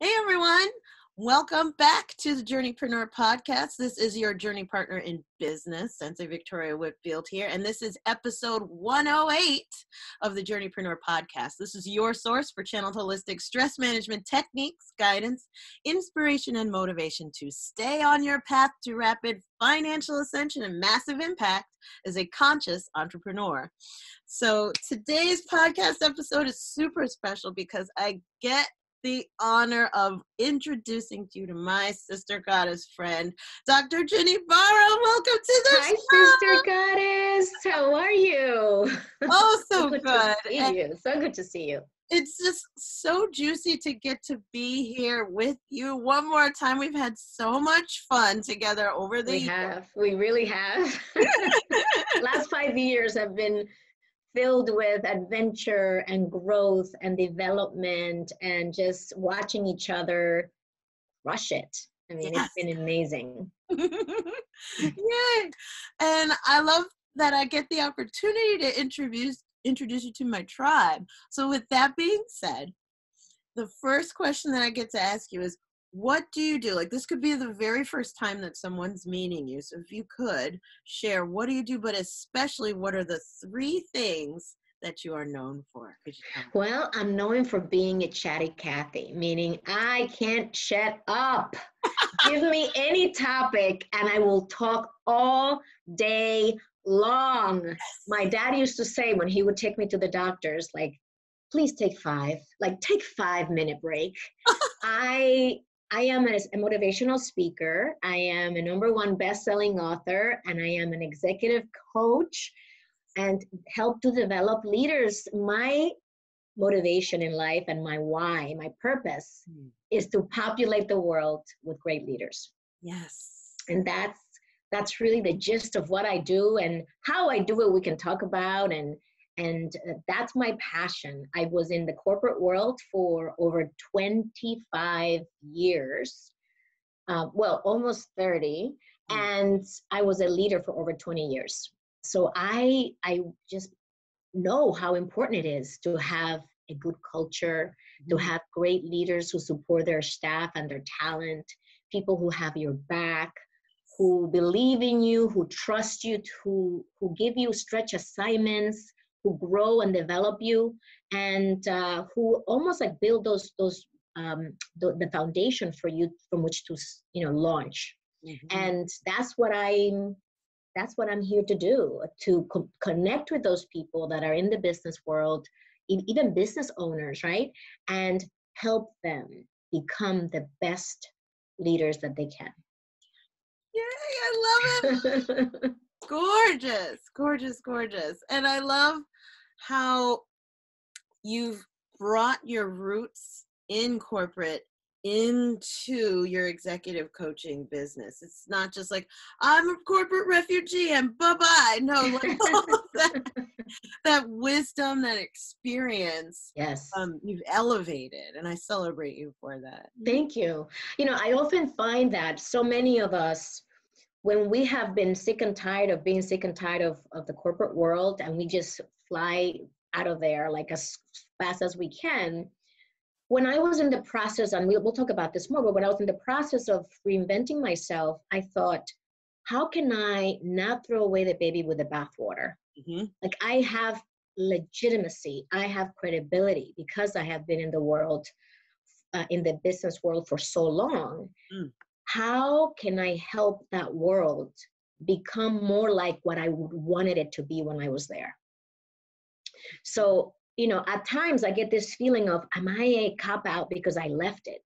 Hey everyone, welcome back to the Journeypreneur podcast. This is your journey partner in business, Sensei Victoria Whitfield here, and this is episode 108 of the Journeypreneur podcast. This is your source for channeled holistic stress management techniques, guidance, inspiration, and motivation to stay on your path to rapid financial ascension and massive impact as a conscious entrepreneur. So today's podcast episode is super special because I get the honor of introducing you to my sister goddess friend, Dr. Ginny Baro. Welcome to the show. Sister goddess. How are you? Oh, so good. To see you. So good to see you. It's just so juicy to get to be here with you one more time. We've had so much fun together over the years. We really have. Last 5 years have been filled with adventure and growth and development and just watching each other crush it. I mean, It's been amazing. Yay! And I love that I get the opportunity to introduce you to my tribe. So with that being said, the first question that I get to ask you is, what do you do? Like, this could be the very first time that someone's meeting you. So if you could share, what do you do? But especially, what are the 3 things that you are known for? Could you tell me? Well, I'm known for being a chatty Cathy, meaning I can't shut up. Give me any topic and I will talk all day long. My dad used to say when he would take me to the doctors, like, please take 5, like take 5-minute break. I am a motivational speaker. I am a #1 best-selling author, and I am an executive coach and help to develop leaders. My motivation in life and my why, my purpose is to populate the world with great leaders. Yes. And that's really the gist of what I do, and how I do it we can talk about, and that's my passion. I was in the corporate world for over 25 years, almost 30, and I was a leader for over 20 years. So I just know how important it is to have a good culture, to have great leaders who support their staff and their talent, people who have your back, who believe in you, who trust you, who give you stretch assignments, who grow and develop you, and who almost like build the foundation for you from which to launch. And that's what I'm here to do, to connect with those people that are in the business world, even business owners, right? And help them become the best leaders that they can. Yay, I love it. Gorgeous, gorgeous, gorgeous. And I love how you've brought your roots in corporate into your executive coaching business. It's not just like, I'm a corporate refugee and bye-bye. No, like that wisdom, that experience, yes, you've elevated, and I celebrate you for that. Thank you. I often find that so many of us, when we have been sick and tired of being sick and tired of the corporate world, and we just fly out of there like as fast as we can. When I was in the process, and we'll talk about this more, but when I was in the process of reinventing myself, I thought, how can I not throw away the baby with the bathwater? Like, I have legitimacy, I have credibility because I have been in the world, in the business world for so long. How can I help that world become more like what I wanted it to be when I was there? So, at times I get this feeling of, am I a cop-out because I left it?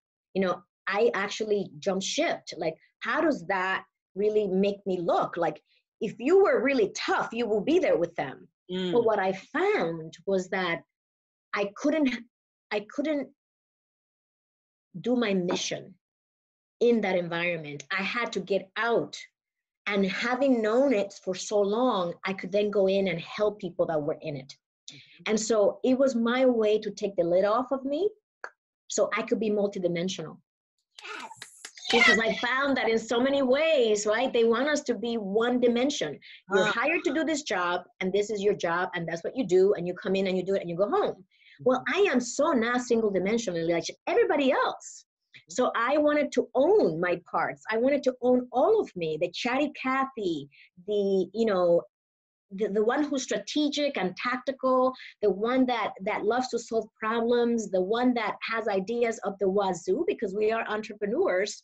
I actually jumped ship. Like, how does that really make me look? Like, if you were really tough, you will be there with them. But what I found was that I couldn't do my mission in that environment. I had to get out, and having known it for so long, I could then go in and help people that were in it. And so it was my way to take the lid off of me so I could be multidimensional. Yes. Because I found that in so many ways, right, they want us to be one dimension. You're hired to do this job, and this is your job, and that's what you do, and you come in and you do it and you go home. Well, I am so not single dimensional like everybody else. So I wanted to own my parts. I wanted to own all of me, the chatty Cathy, the, the one who's strategic and tactical, the one that loves to solve problems, the one that has ideas up the wazoo, because we are entrepreneurs.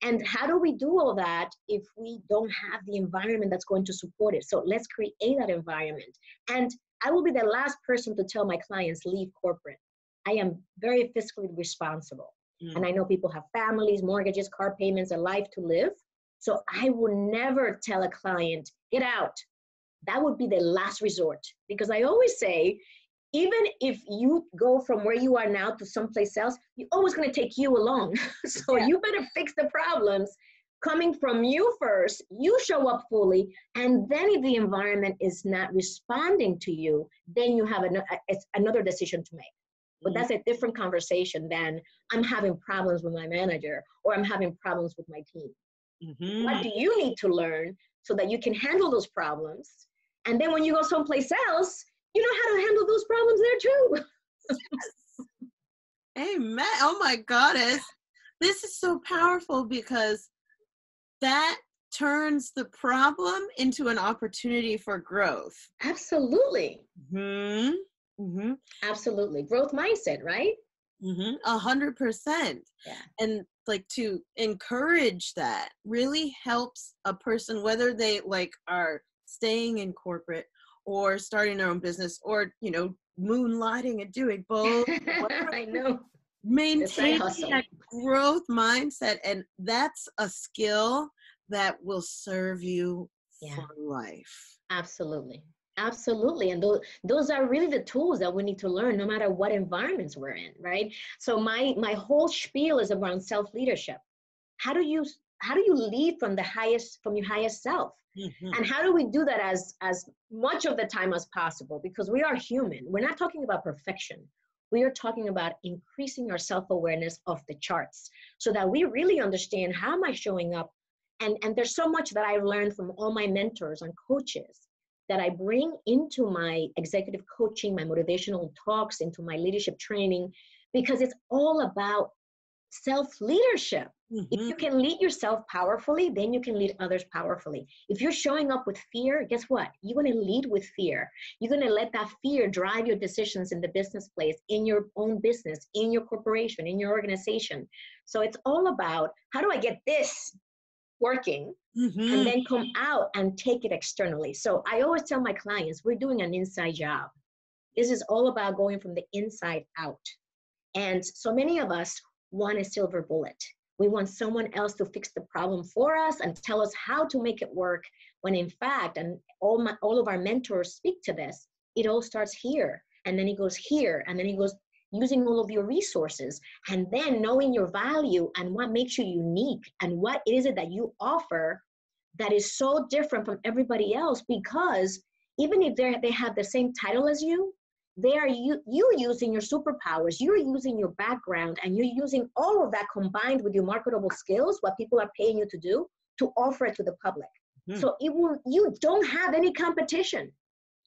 And how do we do all that if we don't have the environment that's going to support it? So let's create that environment. And I will be the last person to tell my clients, leave corporate. I am very fiscally responsible. And I know people have families, mortgages, car payments, a life to live. So I will never tell a client, get out. That would be the last resort. Because I always say, even if you go from where you are now to someplace else, you're always going to take you along. So you better fix the problems coming from you first. You show up fully. And then if the environment is not responding to you, then you have another decision to make. But that's a different conversation than I'm having problems with my manager or I'm having problems with my team. What do you need to learn so that you can handle those problems? And then when you go someplace else, you know how to handle those problems there too. Amen. Oh my goddess. This is so powerful because that turns the problem into an opportunity for growth. Absolutely. Mm-hmm. Absolutely. Growth mindset, right? 100%. Yeah. And like to encourage that really helps a person, whether they like are staying in corporate or starting their own business or, moonlighting and doing both. I know. Maintaining that growth mindset. And that's a skill that will serve you for life. Absolutely. Absolutely. And those are really the tools that we need to learn no matter what environments we're in, right? So my whole spiel is around self-leadership. How do you lead from your highest self? And how do we do that as much of the time as possible? Because we are human. We're not talking about perfection. We are talking about increasing our self-awareness off the charts so that we really understand, how am I showing up? And there's so much that I've learned from all my mentors and coaches that I bring into my executive coaching, my motivational talks, into my leadership training, because it's all about self-leadership. If you can lead yourself powerfully, then you can lead others powerfully. If you're showing up with fear, guess what? You're going to lead with fear. You're going to let that fear drive your decisions in the business place, in your own business, in your corporation, in your organization. So it's all about, how do I get this working and then come out and take it externally? So I always tell my clients, we're doing an inside job. This is all about going from the inside out. And so many of us want a silver bullet. We want someone else to fix the problem for us and tell us how to make it work, when in fact, and all of our mentors speak to this, it all starts here, and then it goes here, and then it goes using all of your resources, and then knowing your value and what makes you unique and what is it that you offer that is so different from everybody else. Because even if they have the same title as you, they are you using your superpowers, you're using your background, and you're using all of that combined with your marketable skills, what people are paying you to do, to offer it to the public. So you don't have any competition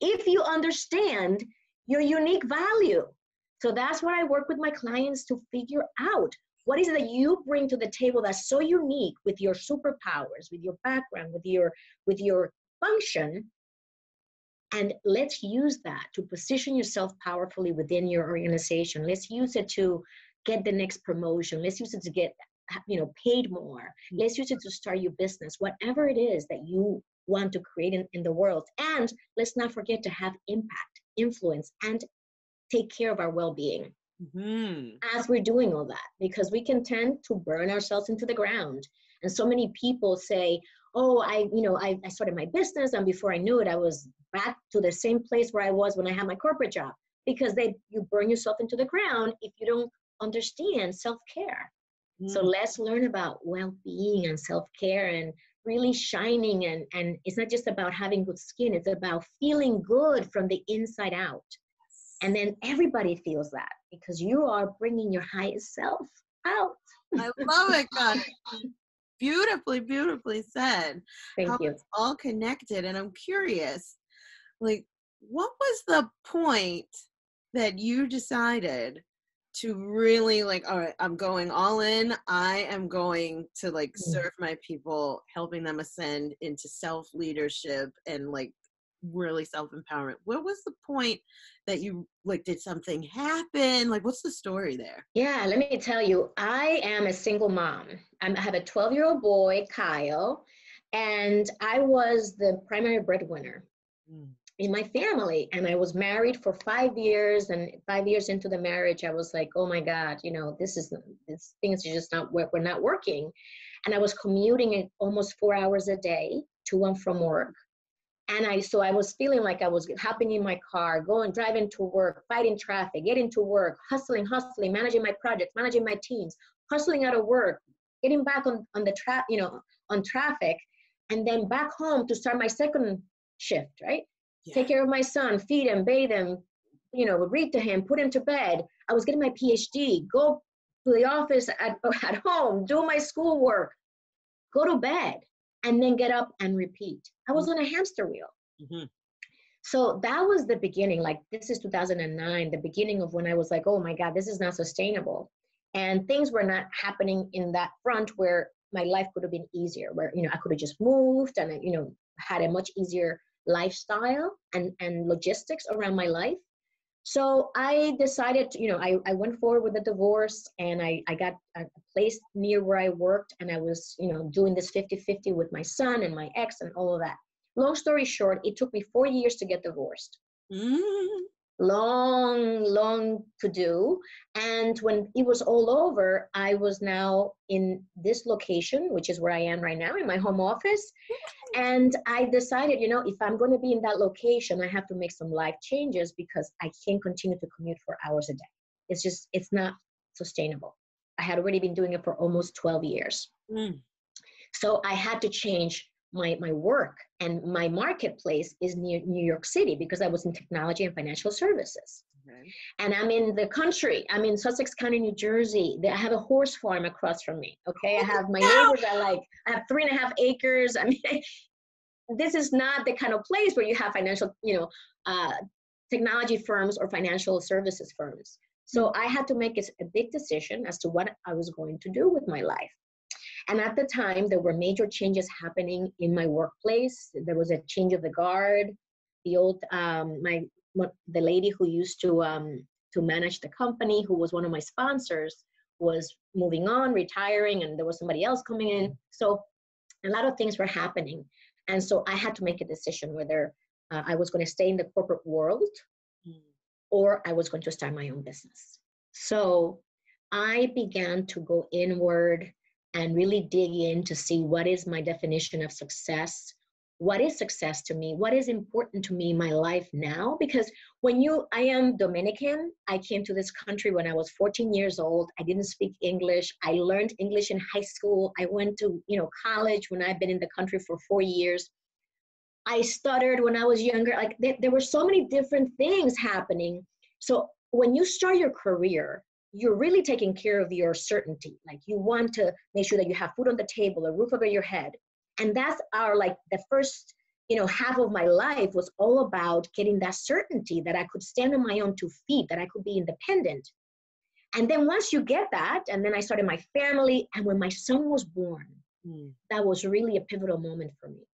if you understand your unique value. So that's what I work with my clients to figure out. What is it that you bring to the table that's so unique with your superpowers, with your background, with your function? And let's use that to position yourself powerfully within your organization. Let's use it to get the next promotion. Let's use it to get, paid more. Let's use it to start your business, whatever it is that you want to create in the world. And let's not forget to have impact, influence, and take care of our well-being as we're doing all that, because we can tend to burn ourselves into the ground. And so many people say, oh, I started my business, and before I knew it, I was back to the same place where I was when I had my corporate job, because you burn yourself into the ground if you don't understand self-care. So let's learn about well-being and self-care and really shining. And it's not just about having good skin. It's about feeling good from the inside out. And then everybody feels that because you are bringing your highest self out. I love it, God. Beautifully, beautifully said. Thank you. It's all connected. And I'm curious, like, what was the point that you decided to really like, all right, I'm going all in. I am going to like Mm. serve my people, helping them ascend into self-leadership and like really self-empowerment. What was the point that you like, did something happen? Like, what's the story there? Yeah, let me tell you, I am a single mom. I have a 12-year-old boy, Kyle, and I was the primary breadwinner Mm. in my family. And I was married for 5 years, and 5 years into the marriage, I was like, oh my God, this things are just not, we're not working. And I was commuting almost 4 hours a day to and from work. And so I was feeling like I was hopping in my car, driving to work, fighting traffic, getting to work, hustling, managing my projects, managing my teams, hustling out of work, getting back on traffic, and then back home to start my second shift, right? Yeah. Take care of my son, feed him, bathe him, read to him, put him to bed. I was getting my PhD, go to the office at home, do my schoolwork, go to bed, and then get up and repeat. I was on a hamster wheel. Mm-hmm. So that was the beginning. Like, this is 2009, the beginning of when I was like, oh my God, this is not sustainable. And things were not happening in that front where my life could have been easier, where, I could have just moved and, had a much easier lifestyle and logistics around my life. So I decided, I went forward with the divorce, and I got a place near where I worked, and I was, doing this 50-50 with my son and my ex and all of that. Long story short, it took me 4 years to get divorced. Mm. Long to do. And when it was all over, I was now in this location, which is where I am right now, in my home office. And I decided, if I'm going to be in that location, I have to make some life changes, because I can't continue to commute for hours a day. It's not sustainable. I had already been doing it for almost 12 years. Mm. So I had to change my work, and my marketplace is near New York City, because I was in technology and financial services. Okay. And I'm in the country. I'm in Sussex County, New Jersey. I have a horse farm across from me. Okay. I have my neighbors. I have 3.5 acres. I mean, this is not the kind of place where you have financial, technology firms or financial services firms. So I had to make a big decision as to what I was going to do with my life. And at the time, there were major changes happening in my workplace. There was a change of the guard. The old, the lady who used to manage the company, who was one of my sponsors, was moving on, retiring, and there was somebody else coming in. So a lot of things were happening. And so I had to make a decision whether I was going to stay in the corporate world or I was going to start my own business. So I began to go inward and really dig in to see what is my definition of success. What is success to me? What is important to me in my life now? Because I am Dominican. I came to this country when I was 14 years old. I didn't speak English. I learned English in high school. I went to, college when I've been in the country for 4 years. I stuttered when I was younger. Like, there were so many different things happening. So when you start your career, you're really taking care of your certainty. Like, you want to make sure that you have food on the table, a roof over your head. And that's the first, half of my life was all about getting that certainty that I could stand on my own 2 feet, that I could be independent. And then once you get that, and then I started my family. And when my son was born, that was really a pivotal moment for me,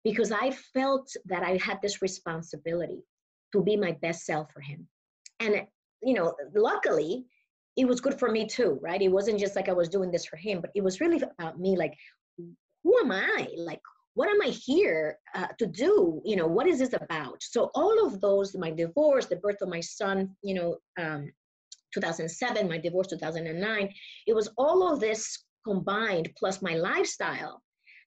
because I felt that I had this responsibility to be my best self for him. And, luckily, it was good for me too, right? It wasn't just like I was doing this for him, but it was really about me. Like, who am I? Like, what am I here to do? What is this about? So all of those, my divorce, the birth of my son, 2007, my divorce, 2009, it was all of this combined, plus my lifestyle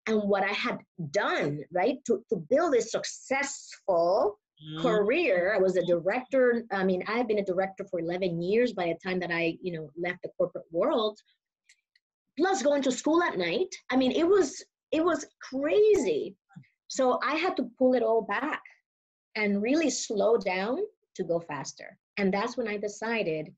and what I had done, right, to build a successful career. I was a director. I mean, I had been a director for 11 years by the time that I, left the corporate world, plus going to school at night. I mean, it was crazy. So I had to pull it all back and really slow down to go faster. And that's when I decided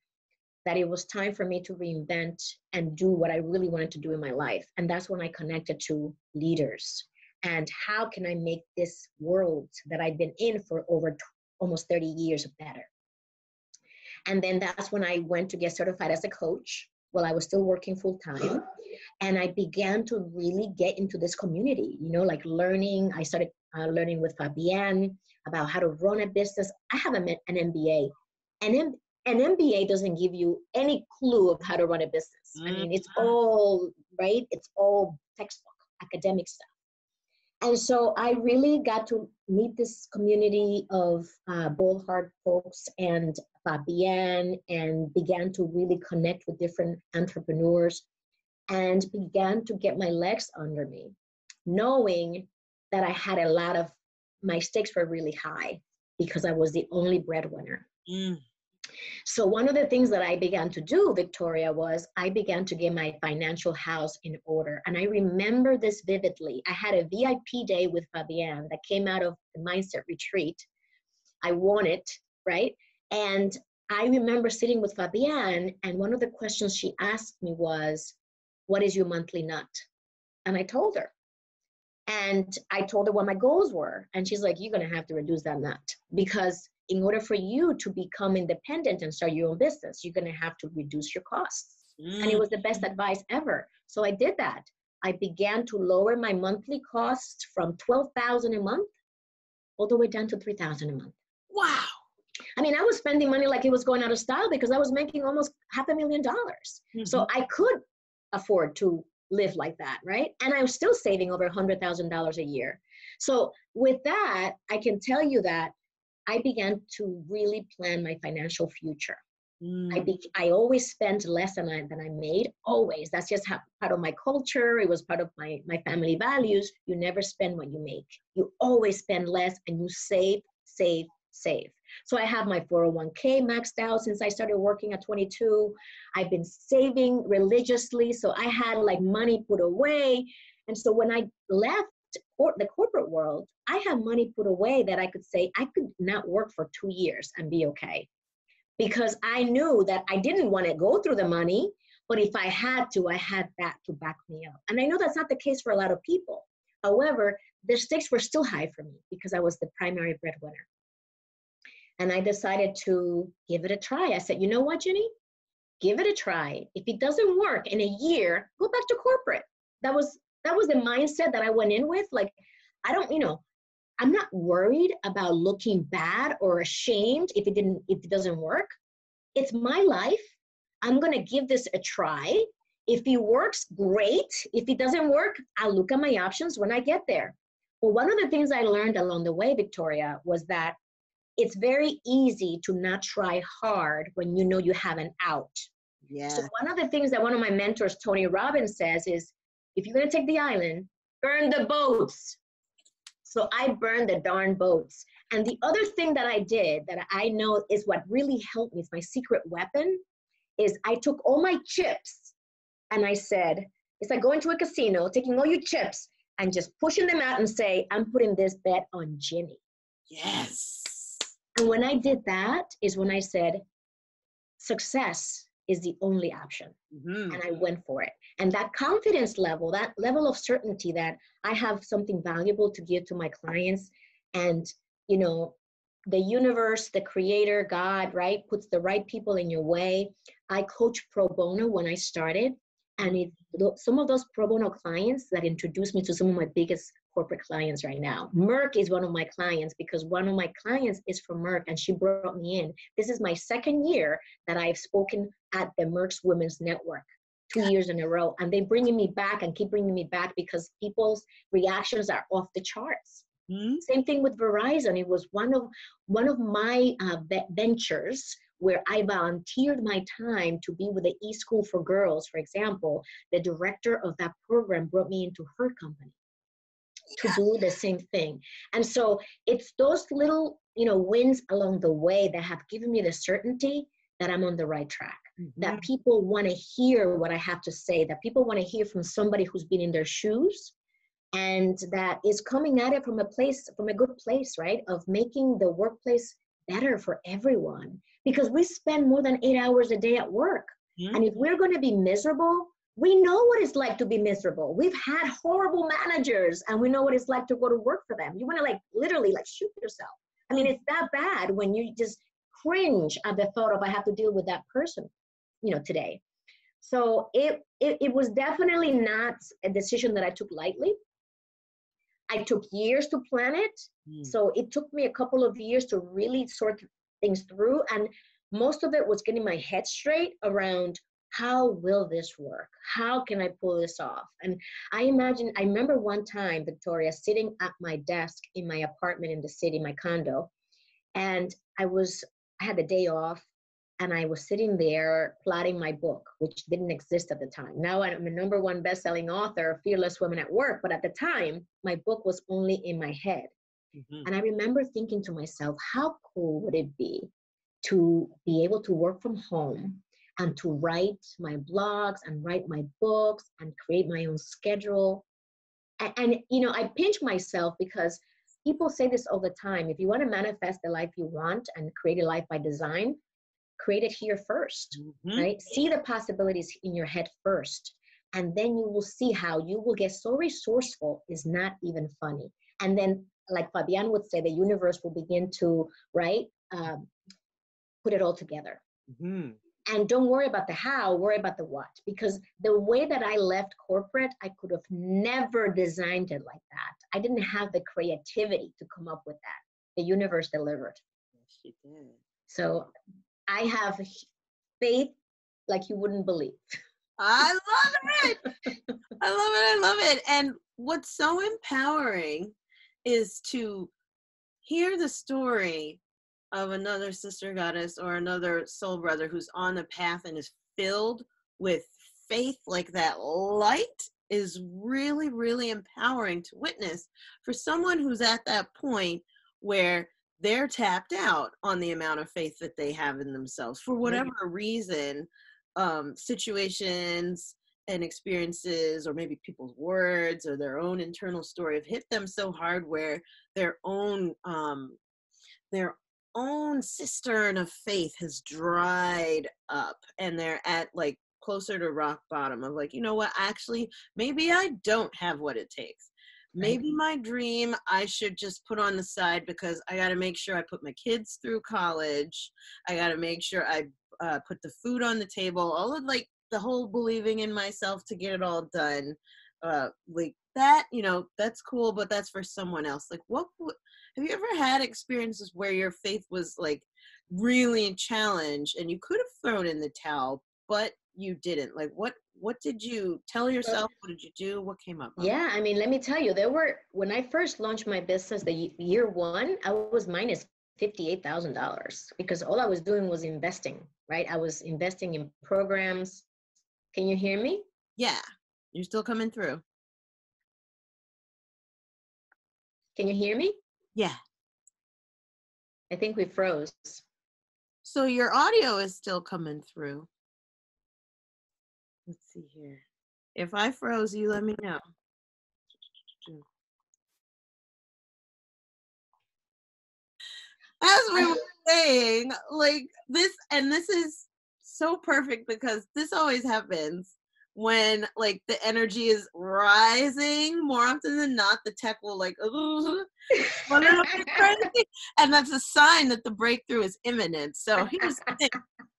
that it was time for me to reinvent and do what I really wanted to do in my life. And that's when I connected to leaders. And how can I make this world that I've been in for over almost 30 years better? And then that's when I went to get certified as a coach while I was still working full time. And I began to really get into this community, like learning. I started learning with Fabienne about how to run a business. I have an MBA. An MBA doesn't give you any clue of how to run a business. I mean, it's all, right? It's all textbook, academic stuff. And so I really got to meet this community of bold heart folks and Fabienne, and began to really connect with different entrepreneurs and began to get my legs under me, knowing that I had a lot of, my stakes were really high because I was the only breadwinner. So one of the things that I began to do, Victoria, was I began to get my financial house in order. And I remember this vividly. I had a VIP day with Fabienne that came out of the mindset retreat. I won it, right? And I remember sitting with Fabienne, and one of the questions she asked me was, what is your monthly nut? And I told her. And I told her what my goals were. And she's like, you're going to have to reduce that nut, because in order for you to become independent and start your own business, you're going to have to reduce your costs. And it was the best advice ever. So I did that. I began to lower my monthly costs from $12,000 a month all the way down to $3,000 a month. Wow. I mean, I was spending money like it was going out of style because I was making almost $500,000. So I could afford to live like that, right? And I was still saving over $100,000 a year. So with that, I can tell you that I began to really plan my financial future. I always spent less than I made, always. That's just part of my culture. It was part of my family values. You never spend what you make. You always spend less, and you save, save, save. So I have my 401k maxed out since I started working at 22. I've been saving religiously. So I had like money put away. And so when I left the corporate world, I had money put away that I could say I could not work for 2 years and be okay. Because I knew that I didn't want to go through the money, but if I had to, I had that to back me up. And I know that's not the case for a lot of people. However, the stakes were still high for me because I was the primary breadwinner. And I decided to give it a try. I said, you know what, Ginny? Give it a try. If it doesn't work in a year, go back to corporate. That was the mindset that I went in with. Like, I'm not worried about looking bad or ashamed if it doesn't work. It's my life. I'm going to give this a try. If it works, great. If it doesn't work, I'll look at my options when I get there. Well, one of the things I learned along the way, Victoria, was that it's very easy to not try hard when you know you have an out. Yeah. So one of the things that one of my mentors, Tony Robbins, says is, if you're going to take the island, burn the boats. So I burned the darn boats. And the other thing that I did that I know is what really helped me, is my secret weapon, is I took all my chips and I said, it's like going to a casino, taking all your chips and just pushing them out and say, I'm putting this bet on Ginny. Yes. And when I did that is when I said, success is the only option. And I went for it. And that confidence level, that level of certainty that I have something valuable to give to my clients, and, the universe, the creator, God, right, puts the right people in your way. I coach pro bono when I started. And some of those pro bono clients that introduced me to some of my biggest corporate clients right now. Merck is one of my clients because one of my clients is from Merck, and she brought me in. This is my second year that I've spoken at the Merck's Women's Network, 2 years in a row. And they're bringing me back and keep bringing me back because people's reactions are off the charts. Same thing with Verizon. It was one of my ventures where I volunteered my time to be with the eSchool for Girls, for example. The director of that program brought me into her company to do the same thing. And so it's those little, wins along the way that have given me the certainty that I'm on the right track, that people want to hear what I have to say, that people want to hear from somebody who's been in their shoes, and that is coming at it from a good place, right? Of making the workplace better for everyone, because we spend more than 8 hours a day at work. And if we're going to be miserable, we know what it's like to be miserable. We've had horrible managers, and we know what it's like to go to work for them. You want to literally shoot yourself. I mean, it's that bad when you just cringe at the thought of I have to deal with that person, today. So it was definitely not a decision that I took lightly. I took years to plan it. So it took me a couple of years to really sort things through. And most of it was getting my head straight around how will this work? How can I pull this off? And I remember one time, Victoria, sitting at my desk in my apartment in the city, my condo, and I had the day off. And I was sitting there plotting my book, which didn't exist at the time. Now I'm a #1 best-selling author, Fearless Women at Work. But at the time, my book was only in my head. And I remember thinking to myself, how cool would it be to be able to work from home and to write my blogs and write my books and create my own schedule. And I pinch myself because people say this all the time. If you want to manifest the life you want and create a life by design, create it here first, right? See the possibilities in your head first. And then you will see how you will get so resourceful is not even funny. And then, like Fabian would say, the universe will begin to, right, put it all together. And don't worry about the how, worry about the what. Because the way that I left corporate, I could have never designed it like that. I didn't have the creativity to come up with that. The universe delivered. Yes, she did. So I have faith like you wouldn't believe. I love it. I love it. And what's so empowering is to hear the story of another sister goddess or another soul brother who's on the path and is filled with faith. Like that light is really, really empowering to witness for someone who's at that point where they're tapped out on the amount of faith that they have in themselves for whatever reason. Situations and experiences, or maybe people's words or their own internal story have hit them so hard where their own cistern of faith has dried up and they're at like closer to rock bottom of like, you know what, actually, maybe I don't have what it takes. Maybe my dream I should just put on the side because I got to make sure I put my kids through college. I got to make sure I put the food on the table, all of like the whole believing in myself to get it all done. Like that, that's cool, but that's for someone else. Like have you ever had experiences where your faith was like really challenged and you could have thrown in the towel, but you didn't? Like what did you tell yourself? What did you do? What came up? Yeah, I mean, let me tell you, when I first launched my business, the year one, I was minus $58,000 because all I was doing was investing, right? I was investing in programs. Can you hear me? Yeah, you're still coming through. Can you hear me? Yeah. I think we froze. So your audio is still coming through. Let's see here. If I froze, you let me know. As we were saying, like this, and this is so perfect because this always happens when like the energy is rising. More often than not, the tech will like, and that's a sign that the breakthrough is imminent. So here's the thing.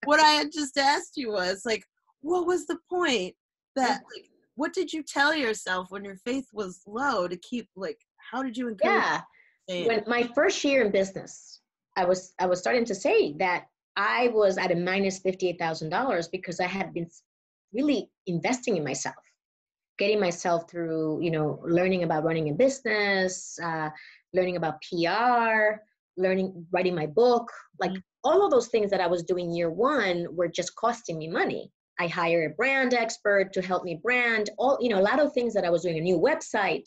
What I had just asked you was like, what was the point that like, what did you tell yourself when your faith was low to keep like, how did you encourage? Yeah, when my first year in business, I was starting to say that I was at a minus $58,000 because I had been really investing in myself, getting myself through, learning about running a business, learning about PR, writing my book, like all of those things that I was doing year one were just costing me money. I hired a brand expert to help me brand a lot of things that I was doing, a new website,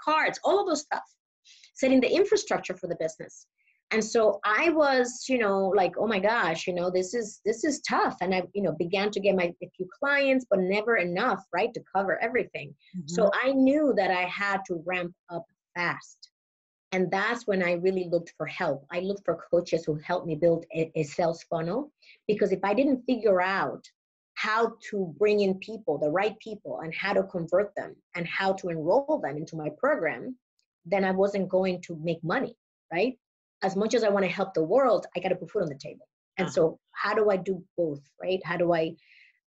cards, all of those stuff, setting the infrastructure for the business. And so I was, like, oh my gosh, this is tough. And I, began to get a few clients, but never enough, right, to cover everything. So I knew that I had to ramp up fast. And that's when I really looked for help. I looked for coaches who helped me build a sales funnel, because if I didn't figure out how to bring in people, the right people, and how to convert them and how to enroll them into my program, then I wasn't going to make money, right? as much as I want to help the world, I got to put food on the table. And so how do I do both, right? How do I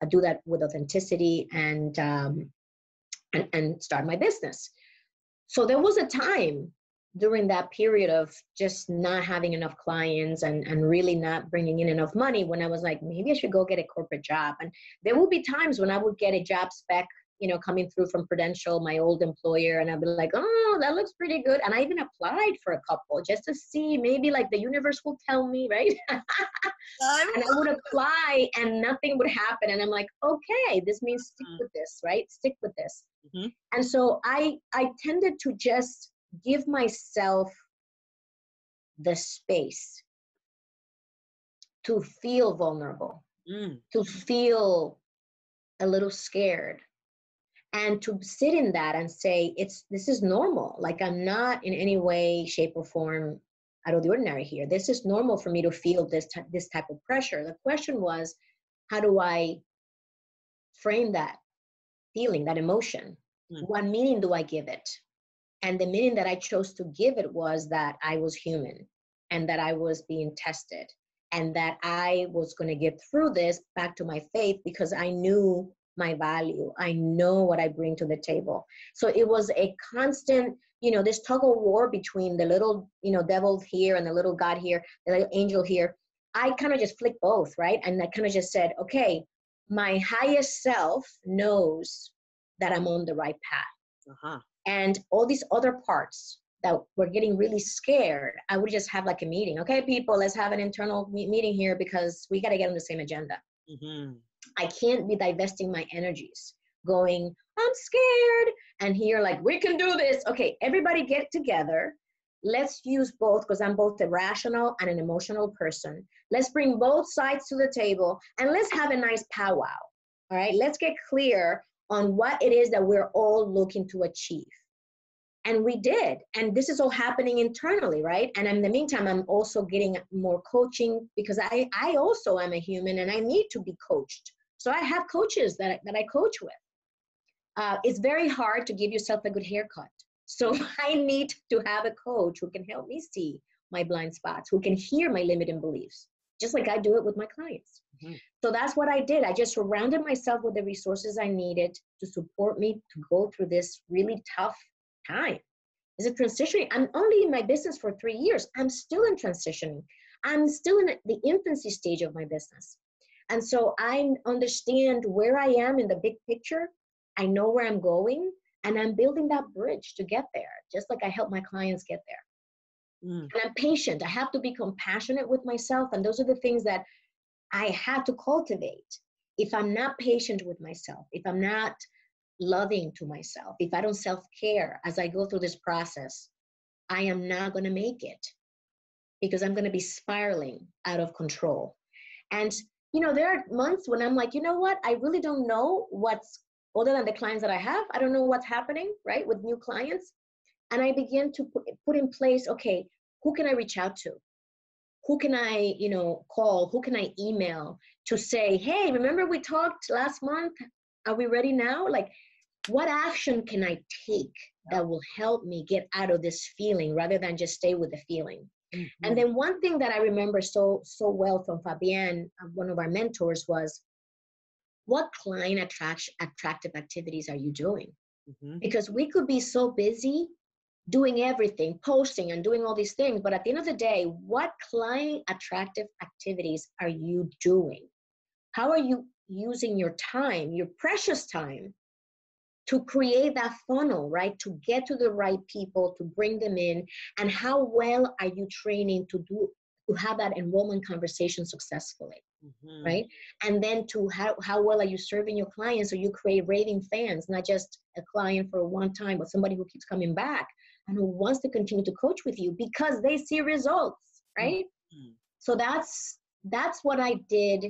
do that with authenticity and start my business? So there was a time during that period of just not having enough clients and really not bringing in enough money when I was like, maybe I should go get a corporate job. And there will be times when I would get a job spec, you know, coming through from Prudential, my old employer, and I'd be like, oh, that looks pretty good. And I even applied for a couple just to see, maybe like the universe will tell me, right? And I would apply and nothing would happen. And I'm like, okay, this means stick with this, right? Stick with this. Mm-hmm. And so I tended to just give myself the space to feel vulnerable, to feel a little scared, and to sit in that and say, this is normal. Like, I'm not in any way, shape, or form out of the ordinary here. This is normal for me to feel this type of pressure. The question was, how do I frame that feeling, that emotion? What meaning do I give it? And the meaning that I chose to give it was that I was human and that I was being tested and that I was going to get through this back to my faith because I knew my value. I know what I bring to the table. So it was a constant, you know, this tug of war between the little, you know, devil here and the little God here, the little angel here. I kind of just flicked both, right? And I kind of just said, okay, my highest self knows that I'm on the right path. And all these other parts that were getting really scared, I would just have like a meeting. Okay, people, let's have an internal meeting here because we got to get on the same agenda. I can't be divesting my energies going, I'm scared. And here, like, we can do this. Okay, everybody get together. Let's use both because I'm both a rational and an emotional person. Let's bring both sides to the table and let's have a nice powwow. All right, let's get clear on what it is that we're all looking to achieve. And we did. And this is all happening internally, right? And in the meantime, I'm also getting more coaching because I also am a human and I need to be coached. So I have coaches that I coach with. It's very hard to give yourself a good haircut. So I need to have a coach who can help me see my blind spots, who can hear my limiting beliefs, just like I do it with my clients. So that's what I did. I just surrounded myself with the resources I needed to support me to go through this really tough time. Is it transitioning? I'm only in my business for 3 years. I'm still in transitioning. I'm still in the infancy stage of my business. And so I understand where I am in the big picture. I know where I'm going, and I'm building that bridge to get there, just like I help my clients get there. And I'm patient. I have to be compassionate with myself. And those are the things that I had to cultivate. If I'm not patient with myself, if I'm not loving to myself, if I don't self-care as I go through this process, I am not going to make it because I'm going to be spiraling out of control. And, you know, there are months when I'm like, you know what? I really don't know what's, other than the clients that I have, I don't know what's happening, right, with new clients. And I begin to put in place, okay, who can I reach out to? Who can I, you know, call? Who can I email to say, hey, remember we talked last month? Are we ready now? Like, what action can I take that will help me get out of this feeling rather than just stay with the feeling? And then one thing that I remember so well from Fabienne, one of our mentors, was, what client attractive activities are you doing? Because we could be so busy doing everything, posting and doing all these things. But at the end of the day, what client attractive activities are you doing? How are you using your time, your precious time, to create that funnel, right? To get to the right people, to bring them in. And how well are you training to have that enrollment conversation successfully, right? And then to how well are you serving your clients so you create raving fans, not just a client for one time, but somebody who keeps coming back and who wants to continue to coach with you because they see results, right? So that's what I did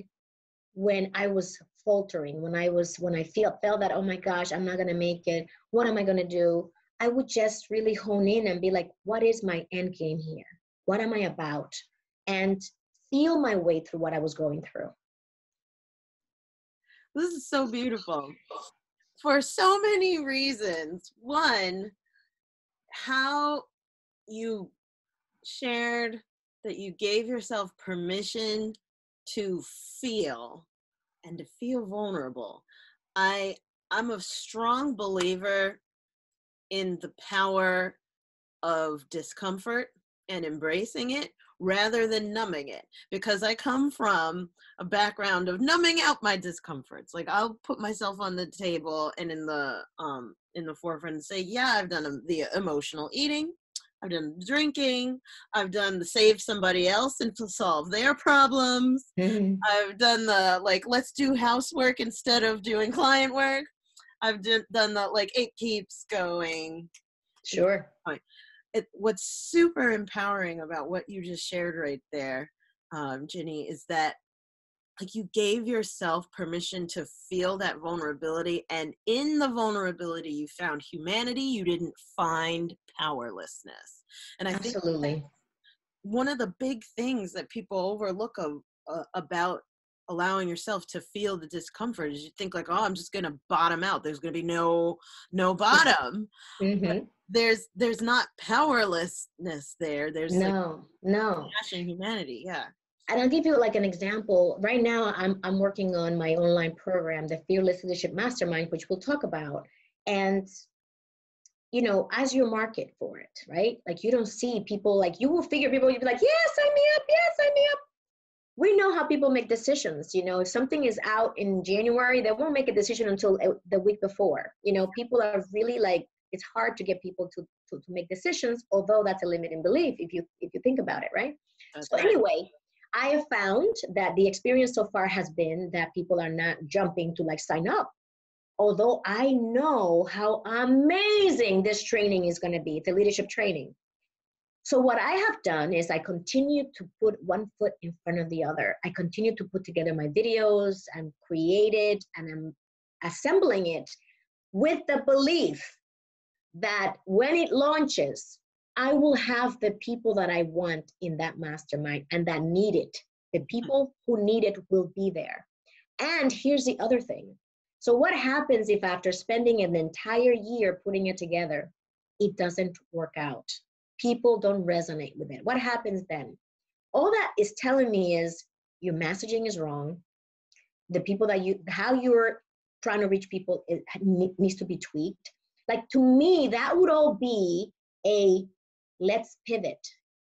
when I was faltering, when I felt that, oh my gosh, I'm not going to make it. What am I going to do? I would just really hone in and be like, what is my end game here? What am I about? And feel my way through what I was going through. This is so beautiful for so many reasons. One, how you shared that you gave yourself permission to feel and to feel vulnerable. I'm a strong believer in the power of discomfort and embracing it rather than numbing it, because I come from a background of numbing out my discomforts. Like, I'll put myself on the table and in the forefront and say, yeah, I've done the emotional eating, I've done drinking, I've done the save somebody else and to solve their problems. Mhm. I've done the, like, let's do housework instead of doing client work. I've done the, like, it keeps going. Sure. What's super empowering about what you just shared right there, Ginny, is that, like, you gave yourself permission to feel that vulnerability, and in the vulnerability you found humanity. You didn't find powerlessness. And I think Absolutely. one of the big things that people overlook about allowing yourself to feel the discomfort is you think, like, oh, I'm just going to bottom out. There's going to be no bottom. But Mm-hmm. there's not powerlessness there. There's, like, No, no. passion, humanity. Yeah. And I'll give you like an example. Right now, I'm working on my online program, the Fearless Leadership Mastermind, which we'll talk about. And as you market for it, right? Like, you don't see people, like, you will figure people, you'll be like, yeah, sign me up, yeah, sign me up. We know how people make decisions. If something is out in January, they won't make a decision until the week before. People are really, like, it's hard to get people to make decisions, although that's a limiting belief if you think about it, right? That's So right. anyway, I have found that the experience so far has been that people are not jumping to, like, sign up. Although I know how amazing this training is going to be. It's a leadership training. So what I have done is I continue to put one foot in front of the other. I continue to put together my videos and create it, and I'm assembling it with the belief that when it launches, I will have the people that I want in that mastermind and that need it. The people who need it will be there. And here's the other thing. So what happens if after spending an entire year putting it together, it doesn't work out? People don't resonate with it. What happens then? All that is telling me is your messaging is wrong. The people how you're trying to reach people, it needs to be tweaked. Like, to me, that would all be a let's pivot.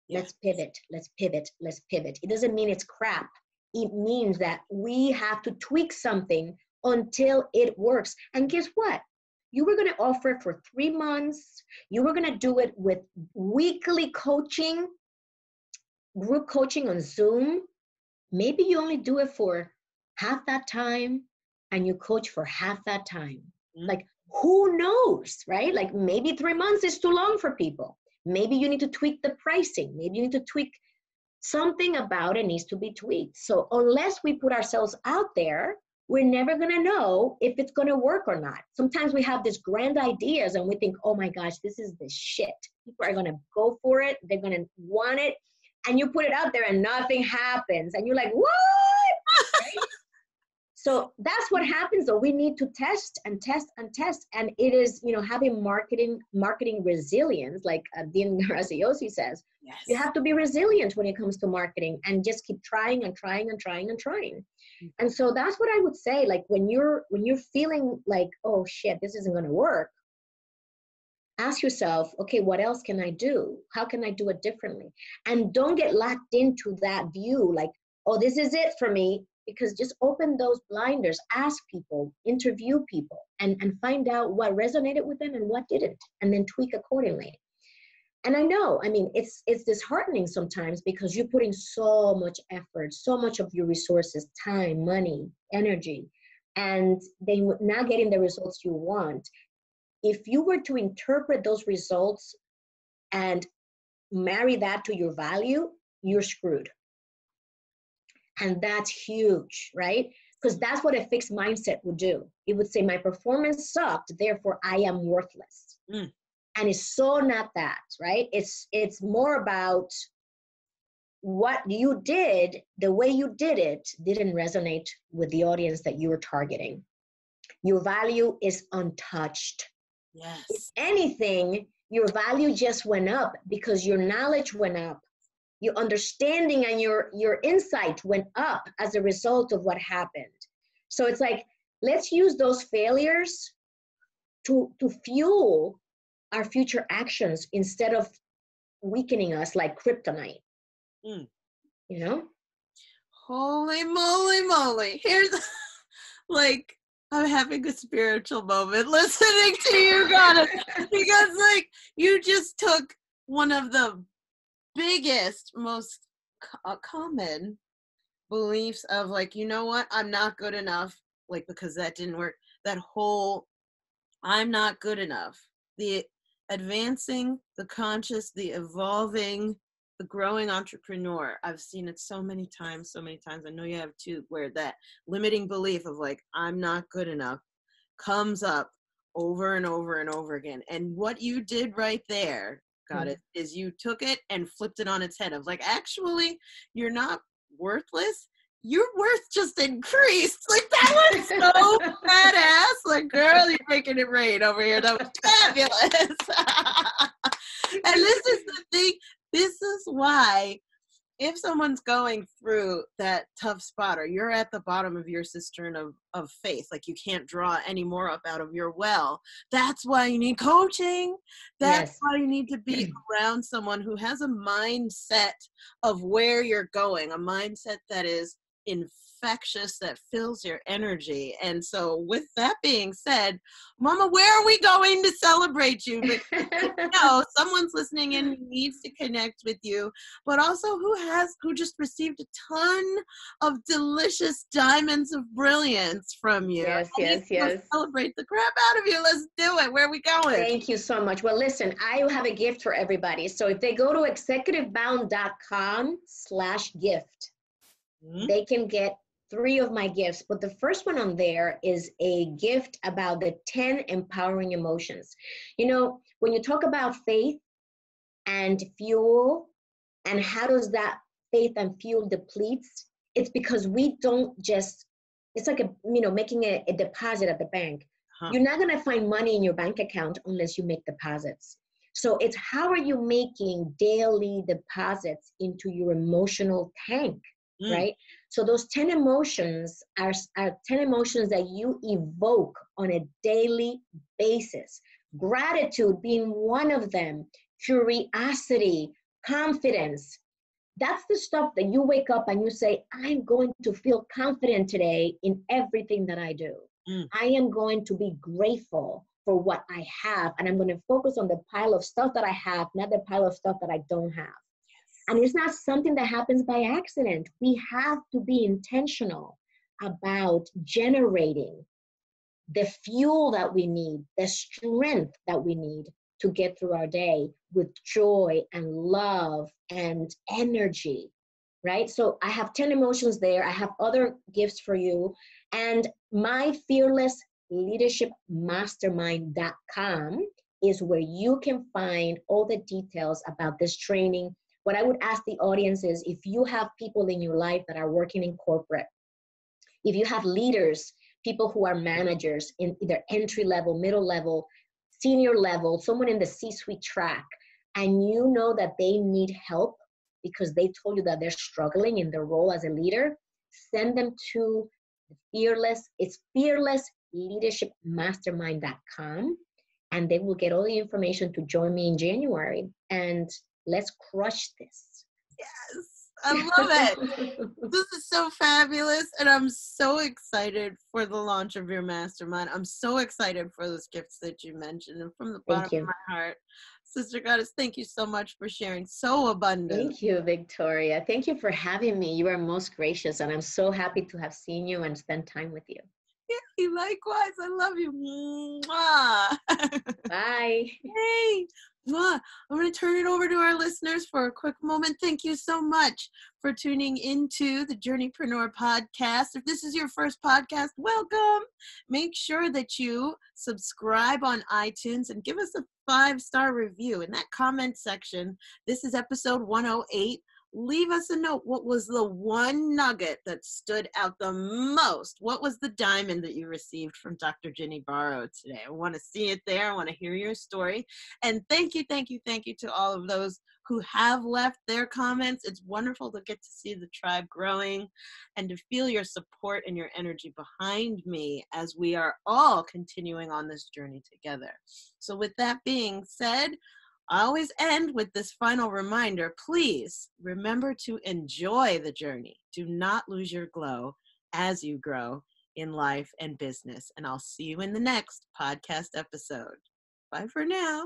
Yeah. Let's pivot. Let's pivot. Let's pivot. It doesn't mean it's crap. It means that we have to tweak something until it works. And guess what? You were going to offer it for 3 months. You were going to do it with weekly coaching, group coaching on Zoom. Maybe you only do it for half that time and you coach for half that time. Like, who knows, right? Like, maybe 3 months is too long for people. Maybe you need to tweak the pricing. Maybe you need to tweak something about it needs to be tweaked. So unless we put ourselves out there, we're never going to know if it's going to work or not. Sometimes we have these grand ideas and we think, oh my gosh, this is the shit. People are going to go for it. They're going to want it. And you put it out there and nothing happens. And you're like, what? Right? So that's what happens, though. We need to test and test and test. And it is, having marketing resilience, like Dean Graziosi says. Yes. You have to be resilient when it comes to marketing and just keep trying and trying and trying and trying. And so that's what I would say. Like, when you're feeling like, oh shit, this isn't going to work, ask yourself, okay, what else can I do? How can I do it differently? And don't get locked into that view like, oh, this is it for me. Because just open those blinders, ask people, interview people, and find out what resonated with them and what didn't, and then tweak accordingly. And I know, it's disheartening sometimes because you're putting so much effort, so much of your resources, time, money, energy, and then not getting the results you want. If you were to interpret those results and marry that to your value, you're screwed. And that's huge, right? Because that's what a fixed mindset would do. It would say, my performance sucked, therefore I am worthless. And it's so not that, right? It's more about what you did, the way you did it didn't resonate with the audience that you were targeting. Your value is untouched. Yes. If anything, your value just went up because your knowledge went up. Your understanding and your insight went up as a result of what happened. So it's like, let's use those failures to fuel our future actions instead of weakening us like kryptonite. You know? Holy moly. Here's like, I'm having a spiritual moment listening to you, Goddess, because like you just took one of the biggest, most common beliefs of like, you know what, I'm not good enough, like, because that didn't work. That whole I'm not good enough, the advancing, the conscious, the evolving, the growing entrepreneur. I've seen it so many times. I know you have too, where that limiting belief of like, I'm not good enough comes up over and over and over again. And what you did right there, got it, is you took it and flipped it on its head of like, actually, you're not worthless. Your worth just increased. Like, that was so badass. Like, girl, you're making it rain over here. That was fabulous. And this is the thing. This is why if someone's going through that tough spot, or you're at the bottom of your cistern of faith, like you can't draw any more up out of your well, that's why you need coaching. That's why you need to be around someone who has a mindset of where you're going, a mindset that is infectious, that fills your energy. And so with that being said, Mama, where are we going to celebrate you? But you know, someone's listening in who needs to connect with you, but also who just received a ton of delicious diamonds of brilliance from you. Yes. Let's celebrate the crap out of you. Let's do it. Where are we going? Thank you so much. Well, listen, I have a gift for everybody. So if they go to executivebound.com/gift, they can get 3 of my gifts. But the first one on there is a gift about the 10 empowering emotions. You know, when you talk about faith and fuel, and how does that faith and fuel depletes, it's because we don't just, it's like making a deposit at the bank. You're not going to find money in your bank account unless you make deposits. So it's how are you making daily deposits into your emotional tank, right? So those 10 emotions are 10 emotions that you evoke on a daily basis. Gratitude being one of them, curiosity, confidence. That's the stuff that you wake up and you say, I'm going to feel confident today in everything that I do. I am going to be grateful for what I have, and I'm going to focus on the pile of stuff that I have, not the pile of stuff that I don't have. And it's not something that happens by accident. We have to be intentional about generating the fuel that we need, the strength that we need to get through our day with joy and love and energy, right? So I have 10 emotions there. I have other gifts for you. And my Fearless Leadership Mastermind.com is where you can find all the details about this training. What I would ask the audience is, if you have people in your life that are working in corporate, if you have leaders, people who are managers in either entry level, middle level, senior level, someone in the C-suite track, and you know that they need help because they told you that they're struggling in their role as a leader, send them to it's fearlessleadershipmastermind.com, and they will get all the information to join me in January. And let's crush this. Yes, I love it. This is so fabulous, and I'm so excited for the launch of your mastermind. I'm so excited for those gifts that you mentioned, and from the bottom of my heart, Sister Goddess, thank you so much for sharing so abundant. Thank you, Victoria. Thank you for having me. You are most gracious, and I'm so happy to have seen you and spent time with you. Yeah, likewise. I love you. Mwah. Bye. Hey. I'm going to turn it over to our listeners for a quick moment. Thank you so much for tuning into the Journeypreneur podcast. If this is your first podcast, welcome. Make sure that you subscribe on iTunes and give us a 5-star review in that comment section. This is episode 108 leave us a note. What was the one nugget that stood out the most? What was the diamond that you received from Dr. Ginny Baro today? I want to see it there. I want to hear your story. And thank you to all of those who have left their comments. It's wonderful to get to see the tribe growing and to feel your support and your energy behind me as we are all continuing on this journey together. So with that being said, I always end with this final reminder. Please remember to enjoy the journey. Do not lose your glow as you grow in life and business. And I'll see you in the next podcast episode. Bye for now.